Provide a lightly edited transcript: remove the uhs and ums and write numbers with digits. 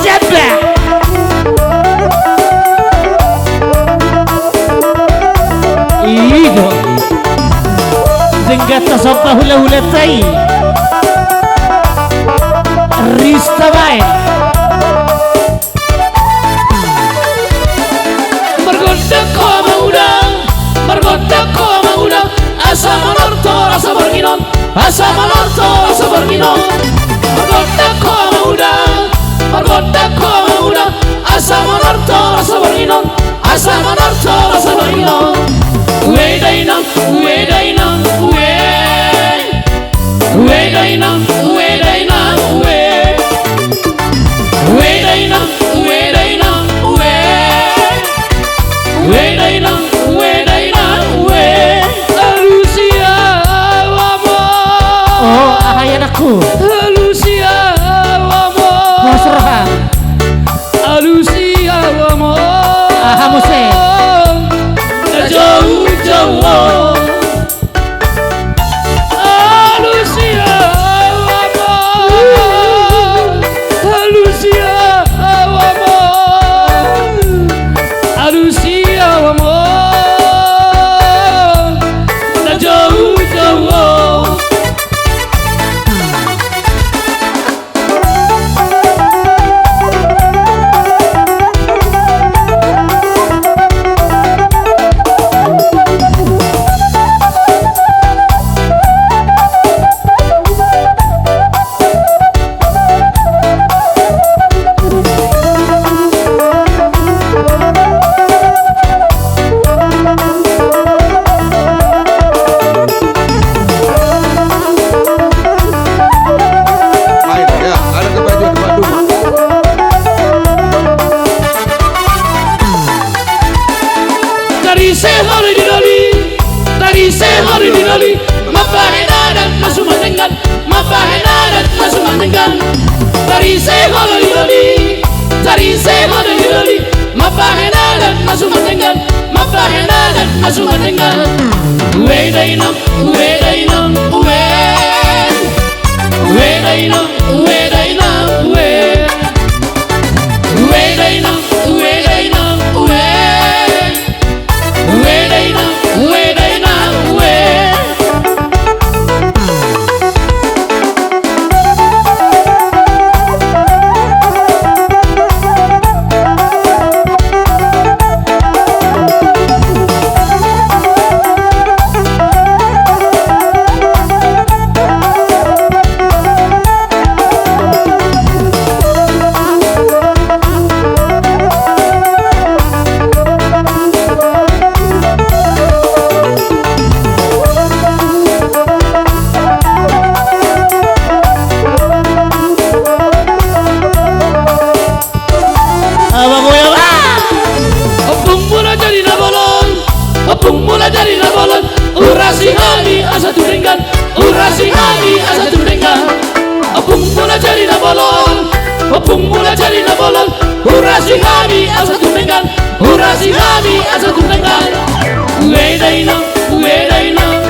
Jabba. Ido Zengata sampai hula-hula tai Rista baik Margotta koma udah Asa manorto rasa berginon Asa manorto rasa berginon Margotta koma udah Asa manorto rasa berginon Asa manorto rasa berginon Uwe dainam Alusia wamo Oh ahayan aku Alusia wamo Masrah Alusia wamo Aha muse jauh Alusia wamo Alusia wamo Alusia wamo jauh Tadi sehari di dali Mapahenadat masuk mendengar Mapahenadat masuk mendengar Tadi sehari di dali Mapahenadat masuk mendengar Mapahenadat masuk mendengar Uwe dainam Uwe dainam Uwe Uwe dainam Uwe dainam Uwe Uwe dainam Uwe dainam Uwe Uwe dainam Uwe dainam Uwe Mula dari nabolon Urasi hami asa turengan Urasi hami asa turengan Opung mula dari nabolon Opung mula dari nabolon Urasi hami asa turengan Urasi hami asa turengan Uwe dainam Uwe dainam